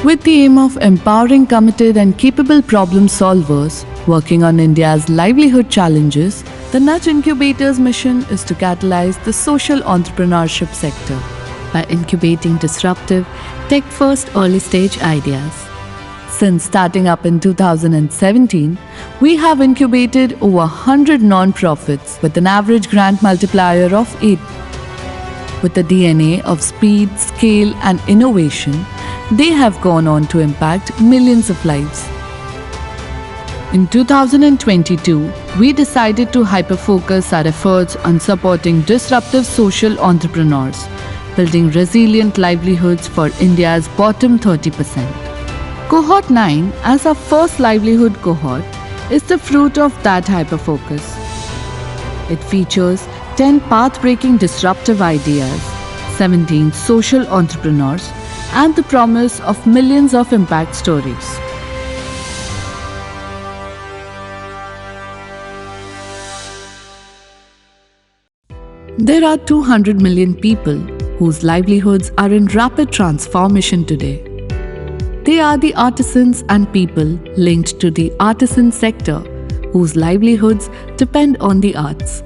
With the aim of empowering committed and capable problem solvers working on India's livelihood challenges, the Nudge Incubator's mission is to catalyze the social entrepreneurship sector by incubating disruptive, tech-first early-stage ideas. Since starting up in 2017, we have incubated over 100 non-profits with an average grant multiplier of 8. With the DNA of speed, scale, and innovation, they have gone on to impact millions of lives. In 2022, we decided to hyper-focus our efforts on supporting disruptive social entrepreneurs, building resilient livelihoods for India's bottom 30%. Cohort 9, as our first livelihood cohort, is the fruit of that hyper-focus. It features 10 path-breaking disruptive ideas, 17 social entrepreneurs, and the promise of millions of impact stories. There are 200 million people whose livelihoods are in rapid transformation today. They are the artisans and people linked to the artisan sector whose livelihoods depend on the arts.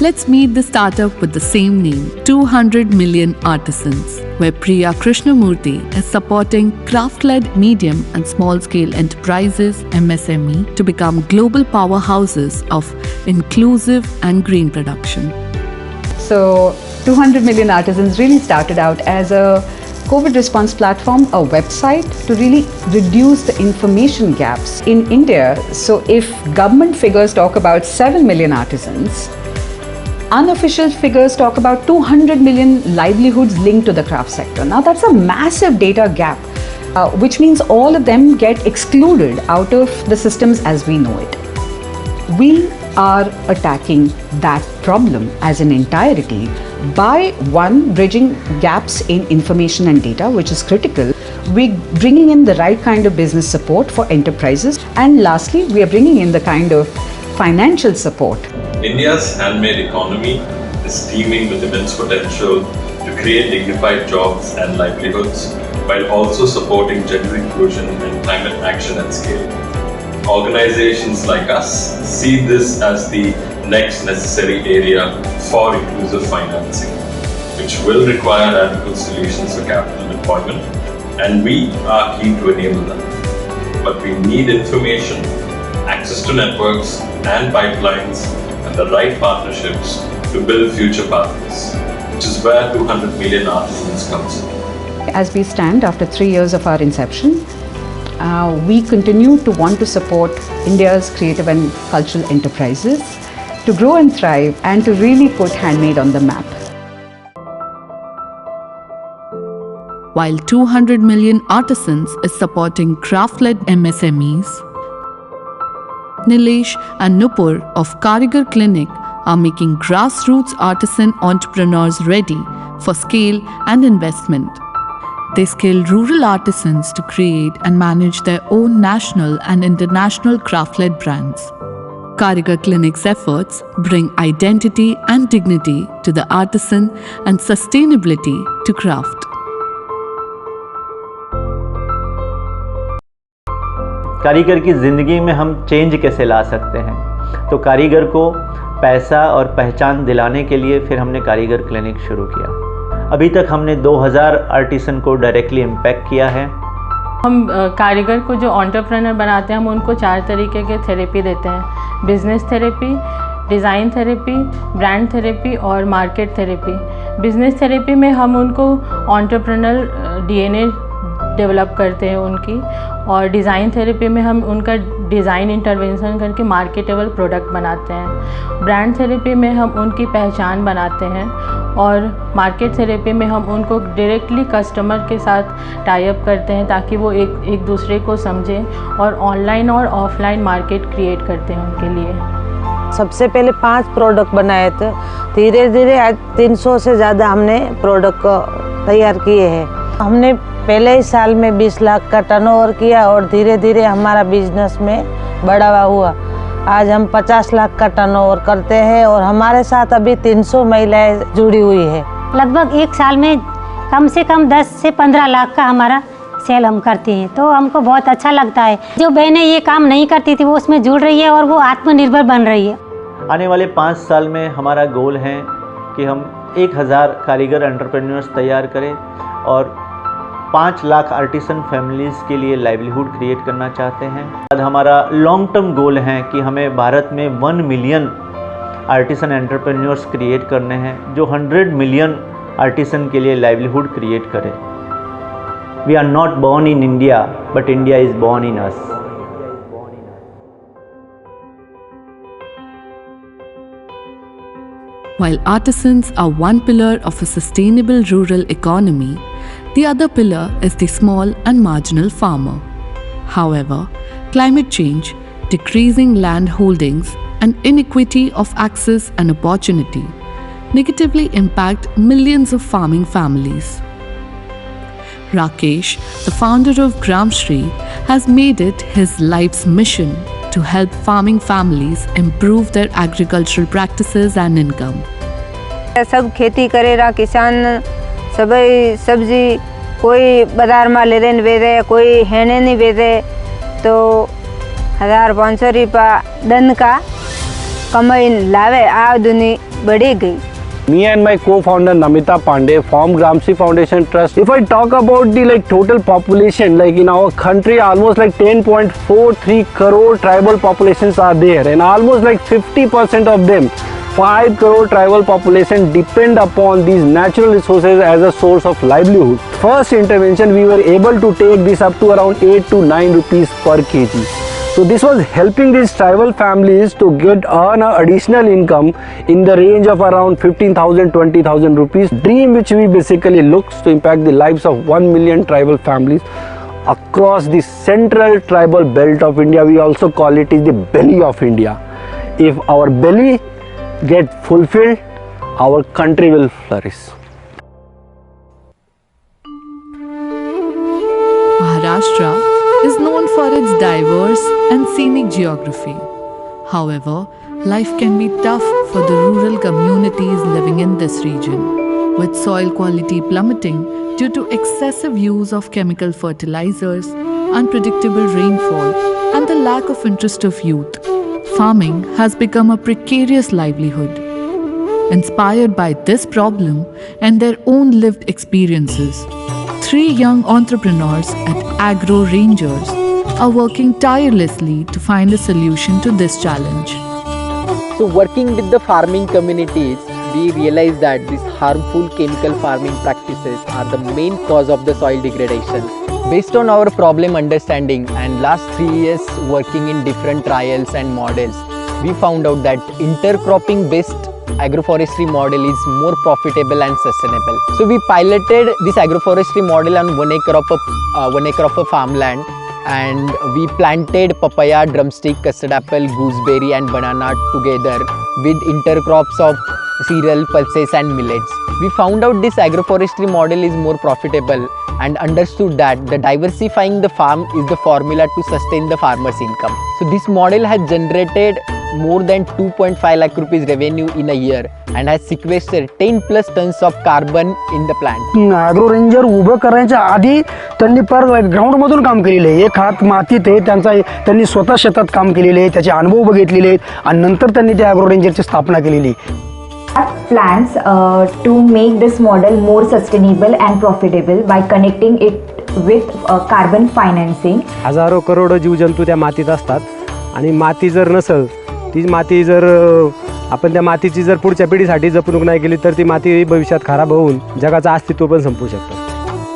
Let's meet the startup with the same name, 200 Million Artisans, where Priya Krishnamurthy is supporting craft-led medium and small-scale enterprises (MSME) to become global powerhouses of inclusive and green production. So 200 Million Artisans really started out as a COVID response platform, a website to really reduce the information gaps in India. So if government figures talk about 7 million artisans, unofficial figures talk about 200 million livelihoods linked to the craft sector. Now that's a massive data gap, which means all of them get excluded out of the systems as we know it. We are attacking that problem as an entirety by one, bridging gaps in information and data, which is critical. We're bringing in the right kind of business support for enterprises, and lastly, we are bringing in the kind of financial support. India's handmade economy is teeming with immense potential to create dignified jobs and livelihoods while also supporting gender inclusion and climate action at scale. Organizations like us see this as the next necessary area for inclusive financing, which will require adequate solutions for capital deployment, and we are keen to enable them. But we need information, access to networks and pipelines, and the right partnerships to build future partners, which is where 200 Million Artisans comes in. As we stand after 3 years of our inception, we continue to want to support India's creative and cultural enterprises to grow and thrive and to really put handmade on the map. While 200 Million Artisans is supporting craft-led MSMEs, Nilesh and Nupur of Karigar Clinic are making grassroots artisan entrepreneurs ready for scale and investment. They skill rural artisans to create and manage their own national and international craft-led brands. Karigar Clinic's efforts bring identity and dignity to the artisan and sustainability to craft. कारीगर की ज़िंदगी में हम change कैसे ला सकते हैं, तो कारीगर को पैसा और पहचान दिलाने के लिए फिर हमने कारीगर क्लिनिक शुरू किया। अभी तक हमने 2000 आर्टिसन को डायरेक्टली इम्पैक्ट किया है। हम कारीगर को जो एंटरप्रेन्योर बनाते हैं, हम उनको 4 तरीके के थेरेपी देते हैं: business therapy, design therapy, brand therapy और मार्केट थेरेपी। बिजनेस थेरेपी में हम उनको एंटरप्रेन्योर डीएनए डेवलप करते हैं उनकी, और डिज़ाइन थेरेपी में हम उनका डिज़ाइन इंटरवेंशन करके मार्केटेबल प्रोडक्ट बनाते हैं। ब्रांड थेरेपी में हम उनकी पहचान बनाते हैं, और मार्केट थेरेपी में हम उनको डायरेक्टली कस्टमर के साथ टाई अप करते हैं ताकि वो एक दूसरे को समझें, और ऑनलाइन और ऑफलाइन मार्केट क्रिएट करते हैं उनके लिए। सबसे पहले 5 प्रोडक्ट बनाए थे, धीरे धीरे आज 300 से ज़्यादा हमने प्रोडक्ट तैयार किए हैं। हमने पहले ही साल में 20 लाख का टर्नओवर किया और धीरे धीरे हमारा बिजनेस में बढ़ावा हुआ। आज हम 50 लाख का टर्नओवर करते हैं और हमारे साथ अभी 300 महिलाएं जुड़ी हुई है। लगभग 1 साल में कम से कम 10 से 15 लाख का हमारा सेल हम करते हैं, तो हमको बहुत अच्छा लगता है। जो बहनें ये काम नहीं करती थी वो उसमें जुड़ रही है और वो आत्मनिर्भर बन रही है। आने वाले 5 साल में हमारा गोल है कि हम 1000 कारीगर एंटरप्रेन्योर्स तैयार करें और 5 लाख आर्टिसन फैमिलीज़ के लिए लाइवलीहुड क्रिएट करना चाहते हैं। आज हमारा लॉन्ग टर्म गोल है कि हमें भारत में 1 मिलियन आर्टिसन एंटरप्रेन्योर्स क्रिएट करने हैं जो 100 मिलियन आर्टिसन के लिए लाइवलीहुड क्रिएट करें। We are not born in India, but India is born in us. While artisans are one pillar of a sustainable rural economy, the other pillar is the small and marginal farmer. However, climate change, decreasing land holdings, and inequity of access and opportunity negatively impact millions of farming families. Rakesh, the founder of Gramshri, has made it his life's mission to help farming families improve their agricultural practices and income. सब खेती करेगा किसान, सभी सब्जी कोई बाजार में ले रहे बेचे, कोई हेने नहीं बेचे, तो 1500 रुपया दन का कमाई लावे आ दुनी बढ़ी गई। Me and my co-founder Namita Pandey form Gramshri Foundation Trust. If I talk about the total population, in our country, almost 10.43 crore tribal populations are there, and almost 50% of them, 5 crore tribal population, depend upon these natural resources as a source of livelihood. First intervention, we were able to take this up to around 8 to 9 rupees per kg. So this was helping these tribal families to earn an additional income in the range of around 15,000, 20,000 rupees. Dream which we basically looks to impact the lives of 1 million tribal families across the central tribal belt of India. We also call it is the belly of India. If our belly get fulfilled, our country will flourish. Maharashtra is known for its diverse and scenic geography. However, life can be tough for the rural communities living in this region, with soil quality plummeting due to excessive use of chemical fertilizers, unpredictable rainfall, and the lack of interest of youth. Farming has become a precarious livelihood. Inspired by this problem and their own lived experiences, 3 young entrepreneurs at Agro Rangers are working tirelessly to find a solution to this challenge. So working with the farming communities, we realized that these harmful chemical farming practices are the main cause of the soil degradation. Based on our problem understanding and last 3 years working in different trials and models, we found out that intercropping based agroforestry model is more profitable and sustainable. So we piloted this agroforestry model on 1 acre of a farmland, and we planted papaya, drumstick, custard apple, gooseberry and banana together with intercrops of cereal, pulses and millets. We found out this agroforestry model is more profitable and understood that the diversifying the farm is the formula to sustain the farmer's income. So this model has generated more than 2.5 lakh rupees revenue in a year and has sequestered 10 plus tons of carbon in the plant. Agro ranger उभं करण्याच्या आधी त्यांनी पर ग्राउंडमधून काम केलेले आहे. एक हात मातीत आहे त्यांनी स्वतः शेतात काम केलेले आहे, त्याचे अनुभव बघितलेले आहेत आणि नंतर त्यांनी त्या ॲग्रो रेंजरची स्थापना केलेली आहे. Plans to make this model more sustainable and profitable by connecting it with carbon financing. हजारो करोडो जीवजंतू त्या मातीत असतात आणि माती जर नसेल, ती माती जर आपण त्या मातीची जर पुढच्या पिढीसाठी जपणूक नाही केली तर ती माती भविष्यात खराब होऊन जगाचं अस्तित्व पण संपू शकतं.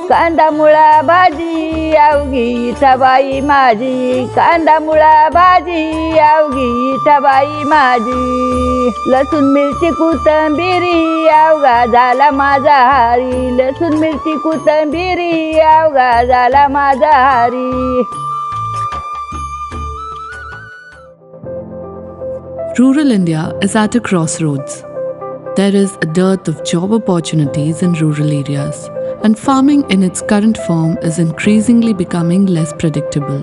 कांदा मुळा भाजी अवघी बाई माझी, कांदा मुळा भाजी अवघी बाई माझी, लसूण मिरची कोथिंबिरी अवघा झाला माझा हारी, लसूण मिरची कोथिंबिरी अवघा झाला माझा हारी. Rural India is at a crossroads. There is a dearth of job opportunities in rural areas, and farming in its current form is increasingly becoming less predictable.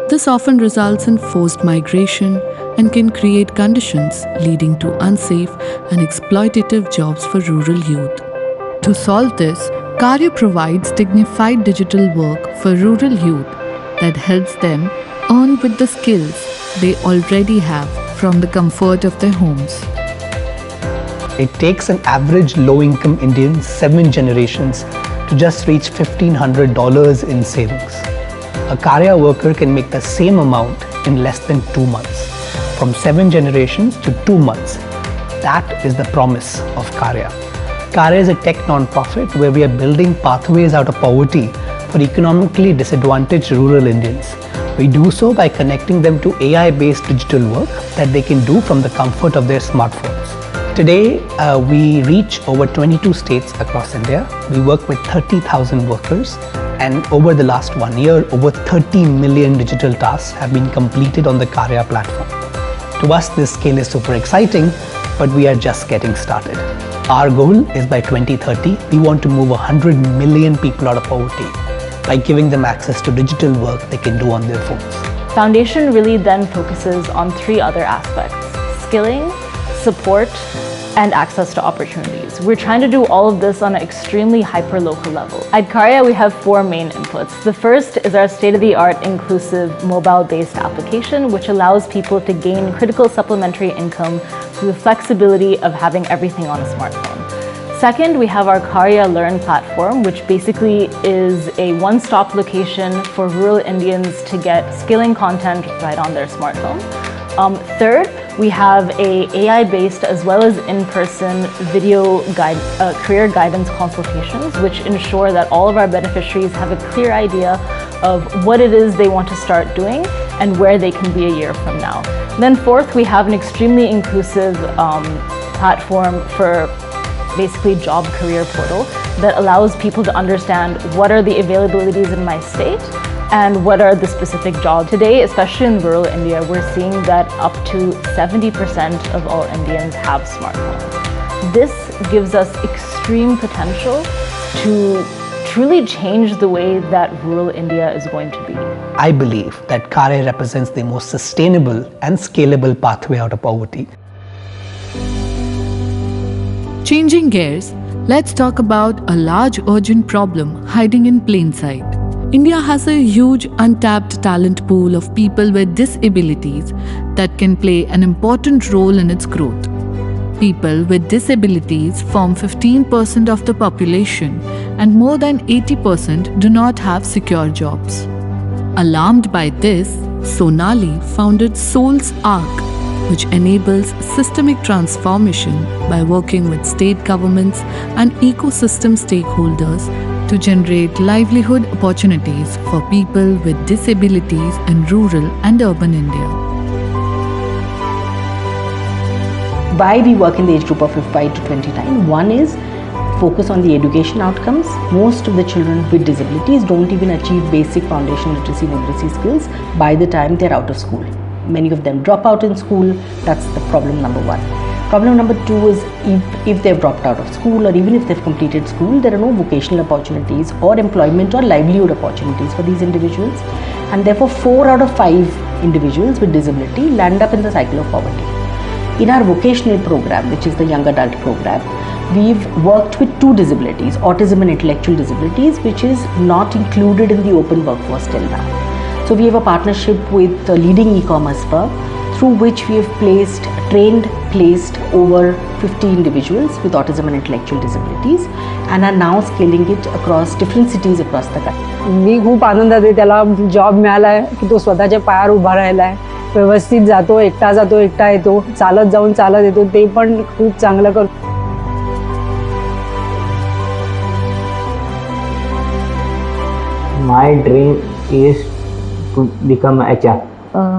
This often results in forced migration and can create conditions leading to unsafe and exploitative jobs for rural youth. To solve this, Karya provides dignified digital work for rural youth that helps them earn with the skills they already have from the comfort of their homes. It takes an average low-income Indian 7 generations to just reach $1,500 in savings. A Karya worker can make the same amount in less than 2 months, from 7 generations to 2 months. That is the promise of Karya. Karya is a tech non-profit where we are building pathways out of poverty for economically disadvantaged rural Indians. We do so by connecting them to AI-based digital work that they can do from the comfort of their smartphones. Today, we reach over 22 states across India. We work with 30,000 workers, and over the last 1 year, over 30 million digital tasks have been completed on the Karya platform. To us, this scale is super exciting, but we are just getting started. Our goal is by 2030, we want to move 100 million people out of poverty by giving them access to digital work they can do on their phones. Foundation really then focuses on 3 other aspects: skilling, support, and access to opportunities. We're trying to do all of this on an extremely hyper-local level. At Karya, we have 4 main inputs. The first is our state-of-the-art inclusive mobile-based application, which allows people to gain critical supplementary income through the flexibility of having everything on a smartphone. Second, we have our Karya Learn platform, which basically is a one-stop location for rural Indians to get skilling content right on their smartphone. Third, we have a AI-based as well as in-person video career guidance consultations, which ensure that all of our beneficiaries have a clear idea of what it is they want to start doing and where they can be a year from now. Then fourth, we have an extremely inclusive platform for basically job career portal that allows people to understand what are the availabilities in my state and what are the specific jobs. Today, especially in rural India, we're seeing that up to 70% of all Indians have smartphones. This gives us extreme potential to truly change the way that rural India is going to be. I believe that Karya represents the most sustainable and scalable pathway out of poverty. Changing gears, let's talk about a large urgent problem hiding in plain sight. India has a huge untapped talent pool of people with disabilities that can play an important role in its growth. People with disabilities form 15% of the population, and more than 80% do not have secure jobs. Alarmed by this, Sonali founded Soul's Arc, which enables systemic transformation by working with state governments and ecosystem stakeholders to generate livelihood opportunities for people with disabilities in rural and urban India. Why we work in the age group of 5 to 29? One is focus on the education outcomes. Most of the children with disabilities don't even achieve basic foundation literacy numeracy skills by the time they're out of school. Many of them drop out in school. That's the problem number 1. Problem number 2 is if they've dropped out of school or even if they've completed school, there are no vocational opportunities or employment or livelihood opportunities for these individuals, and therefore 4 out of 5 individuals with disability land up in the cycle of poverty. In our vocational program, which is the young adult program, we've worked with 2 disabilities, autism and intellectual disabilities, which is not included in the open workforce till now. So we have a partnership with a leading e-commerce firm through which we have placed over 50 individuals with autism and intellectual disabilities and are now scaling it across different cities across the country. मी खूप आनंदात आहे, त्याला job मिळाला आहे की तो स्वतःच्या पायावर उभा राहिला आहे, व्यवस्थित जातो, एकटा येतो, चालत जाऊन चालत येतो, ते पण खूप चांगलं करतो. My dream is to become a HR.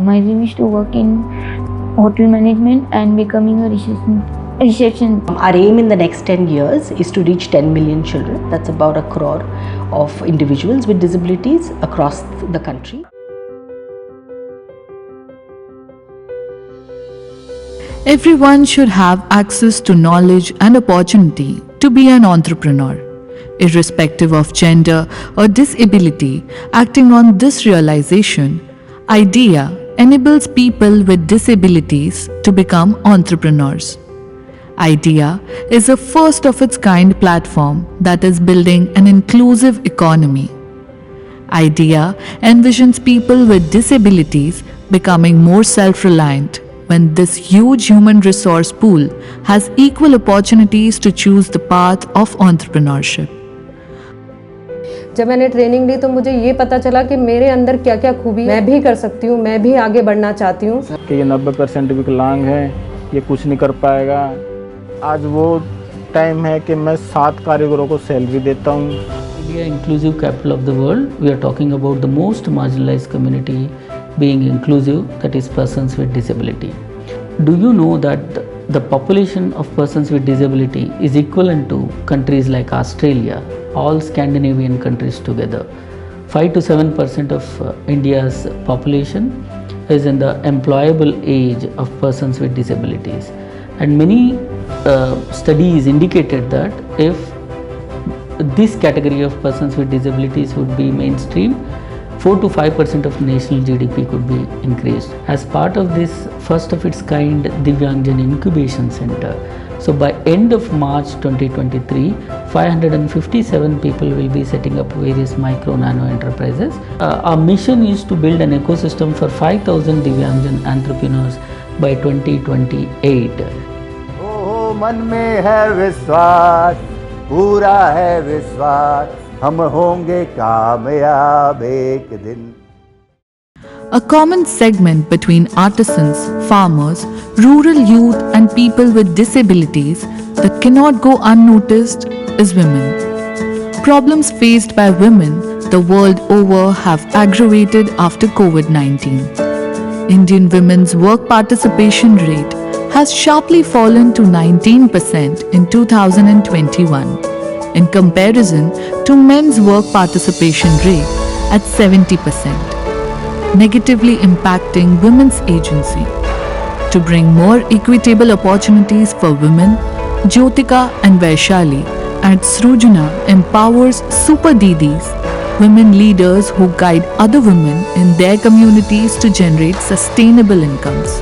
My dream is to work in hotel management and becoming a reception. Our aim in the next 10 years is to reach 10 million children. That's about 1 crore of individuals with disabilities across the country. Everyone should have access to knowledge and opportunity to be an entrepreneur. Irrespective of gender or disability, acting on this realization, IDEA enables people with disabilities to become entrepreneurs. IDEA is a first of its kind platform that is building an inclusive economy. IDEA envisions people with disabilities becoming more self-reliant when this huge human resource pool has equal opportunities to choose the path of entrepreneurship. जब मैंने training ली तो मुझे ये पता चला कि मेरे अंदर क्या क्या खूबी मैं भी कर सकती हूँ, मैं भी आगे बढ़ना चाहती हूँ। कि ये 90% विकलांग है, ये कुछ नहीं कर पाएगा। आज वो टाइम है कि मैं 7 कारीगरों को सैलरी देता हूँ। India inclusive capital of the world, we are talking about the most marginalized community being inclusive, that is persons with disability. Do you know that the population of persons with disability is equivalent to countries like Australia, all Scandinavian countries together? 5 to 7% of India's population is in the employable age of persons with disabilities, and many studies indicated that if this category of persons with disabilities would be mainstream, 4 to 5% of national GDP could be increased. As part of this first of its kind Divyangjan Incubation Center, so by end of March 2023, 557 people will be setting up various micro nano enterprises. Our mission is to build an ecosystem for 5,000 Divyangjan entrepreneurs by 2028. ओ मन में है विश्वास, पूरा है विश्वास, हम होंगे कामयाब एक दिन. A common segment between artisans, farmers, rural youth and people with disabilities that cannot go unnoticed is women. Problems faced by women the world over have aggravated after COVID-19. Indian women's work participation rate has sharply fallen to 19% in 2021 in comparison to men's work participation rate at 70%. Negatively impacting women's agency. To bring more equitable opportunities for women, Jyotika and Vaishali and Srujana empowers Super Didis, women leaders who guide other women in their communities to generate sustainable incomes.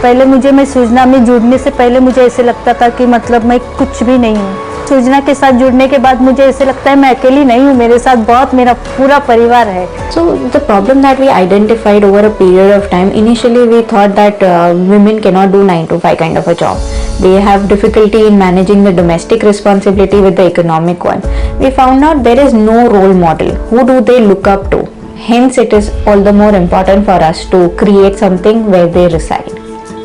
पहले मैं सृजना में जुड़ने से पहले मुझे ऐसे लगता था कि मतलब मैं कुछ भी नहीं हूँ। सृजना के साथ जुड़ने के बाद मुझे ऐसे लगता है मैं अकेली नहीं हूँ, मेरे साथ बहुत मेरा पूरा परिवार है. So the problem that we identified over a period of time, initially we thought that women cannot do 9 to 5 kind of a job. They have difficulty in managing the domestic responsibility with the economic one. We found out there is no role model. Who do they look up to? Hence it is all the more important for us to create something where they reside.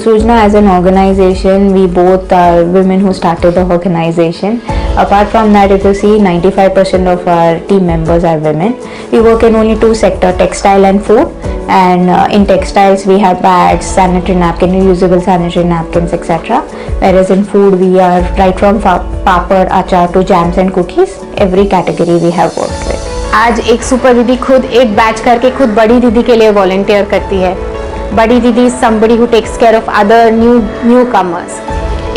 Srujana as an organization, we both are women who started the organization. Apart from that, if you see, 95% of our team members are women. We work in only 2 sectors, textile and food. And in textiles, we have pads, sanitary napkins, reusable sanitary napkins, etc. Whereas in food, we are right from papad, achar to jams and cookies. Every category we have worked with. आज एक super दीदी खुद एक batch करके खुद बड़ी दीदी के लिए वॉलंटियर करती है. बड़ी दीदी is somebody who takes care of other newcomers.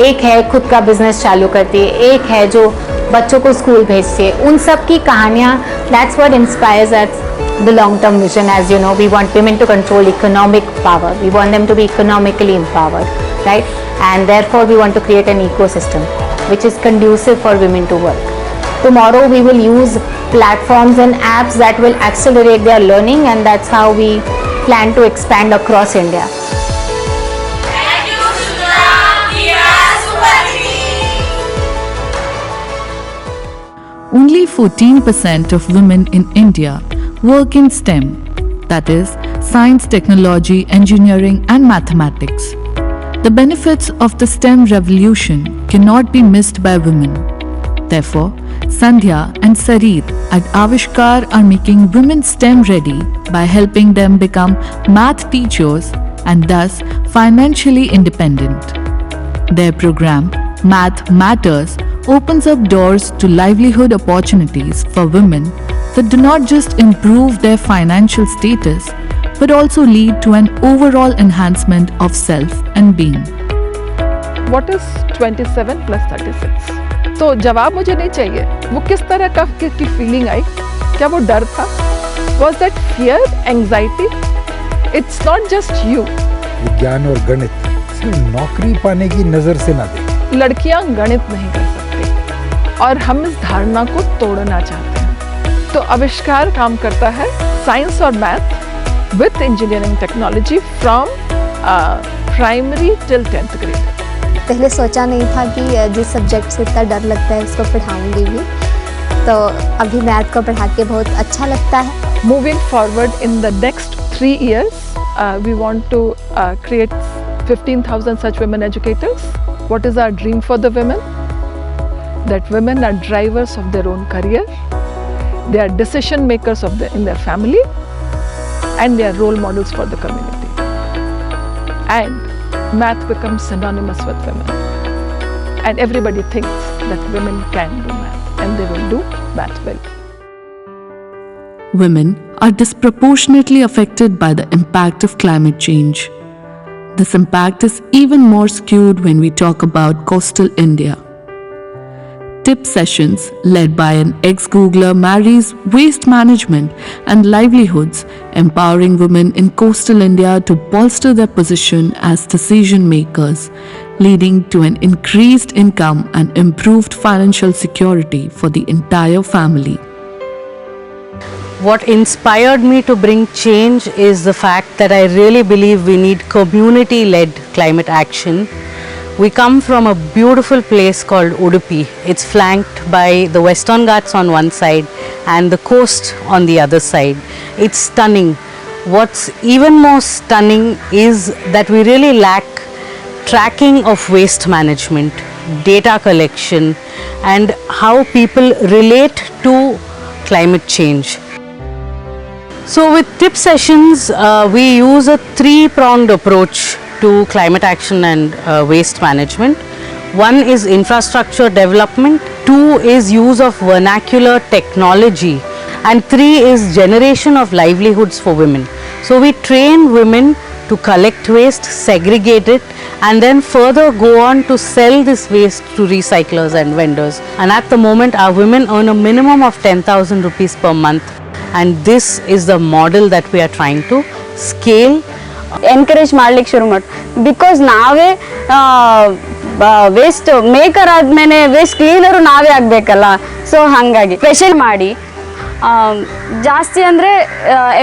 एक है खुद का बिजनेस चालू करती है, एक है जो बच्चों को स्कूल भेजती है. उन सब की कहानियाँ, that's what inspires us. The long term vision, as you know, we want women to control economic power. We want them to be economically empowered, right? And therefore we want to create an ecosystem which is conducive for women to work. Tomorrow we will use platforms and apps that will accelerate their learning, and that's how we plan to expand across India. Only 14% of women in India work in STEM, that is, science, technology, engineering and mathematics. The benefits of the STEM revolution cannot be missed by women. Therefore, Sandhya and Sarit at Avishkar are making women STEM ready by helping them become math teachers and thus financially independent. Their program, Math Matters, opens up doors to livelihood opportunities for women that do not just improve their financial status but also lead to an overall enhancement of self and being. What is 27 plus 36? तो जवाब मुझे नहीं चाहिए. वो किस तरह का की फीलिंग आई? क्या वो डर था? Was that fear, anxiety? It's not just you. विज्ञान और गणित सिर्फ नौकरी पाने की नजर से ना देखें. लड़कियां गणित नहीं कर सकती और हम इस धारणा को तोड़ना चाहते हैं। तो आविष्कार काम करता है साइंस और math with engineering technology from primary till 10th grade. पहले सोचा नहीं था कि जिस सब्जेक्ट से इतना डर लगता है उसको पढ़ाऊंगी भी, तो अभी मैथ को पढ़ा के बहुत अच्छा लगता है। Moving forward in the next 3 years, we want to create 15,000 such women educators. What is our dream for the women? That women are drivers of their own career, they are decision makers in their family, and they are role models for the community. And math becomes synonymous with women. And everybody thinks that women can do math, and they will do math well. Women are disproportionately affected by the impact of climate change. This impact is even more skewed when we talk about coastal India. Tip sessions led by an ex-Googler marries waste management and livelihoods, empowering women in coastal India to bolster their position as decision makers, leading to an increased income and improved financial security for the entire family. What inspired me to bring change is the fact that I really believe we need community-led climate action. We come from a beautiful place called Udupi. It's flanked by the Western Ghats on one side and the coast on the other side. It's stunning. What's even more stunning is that we really lack tracking of waste management, data collection, and how people relate to climate change. So with tip sessions, we use a three-pronged approach to climate action and waste management. One is infrastructure development, two is use of vernacular technology, and three is generation of livelihoods for women. So we train women to collect waste, segregate it, and then further go on to sell this waste to recyclers and vendors. And at the moment our women earn a minimum of 10,000 rupees per month. And this is the model that we are trying to scale. Encourage ಮಾಡ್ಲಿಕ್ಕೆ ಶುರು ಮಾಡಿ, because ನಾವೇ waste maker ಆದ್ಮೇಲೆ waste cleaner ನಾವೇ ಆಗಬೇಕಲ್ಲ. So ಹಾಗಾಗಿ special ಮಾಡಿ ಜಾಸ್ತಿ ಅಂದರೆ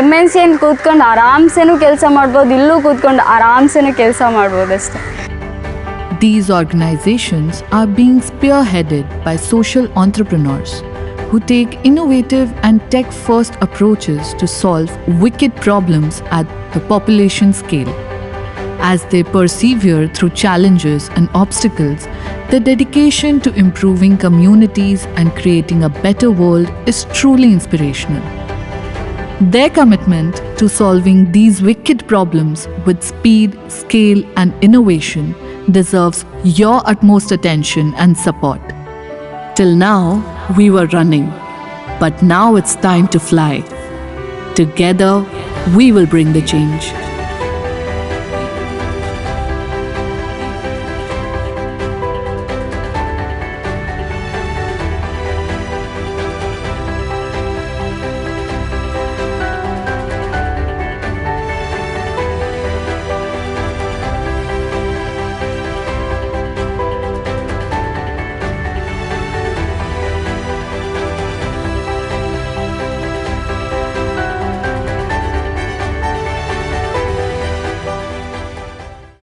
MNC ಕೂತ್ಕೊಂಡು ಆರಾಮ್ಸೆನೂ ಕೆಲಸ ಮಾಡ್ಬೋದು, ಇಲ್ಲೂ ಕೂತ್ಕೊಂಡು ಆರಾಮ್ಸೆನೂ ಕೆಲಸ ಮಾಡ್ಬೋದು ಅಷ್ಟೇ. These organizations are being spearheaded by social entrepreneurs who take innovative and tech-first approaches to solve wicked problems at the population scale. As they persevere through challenges and obstacles, their dedication to improving communities and creating a better world is truly inspirational. Their commitment to solving these wicked problems with speed, scale, and innovation deserves your utmost attention and support. Till now, we were running, but now it's time to fly. Together, we will bring the change.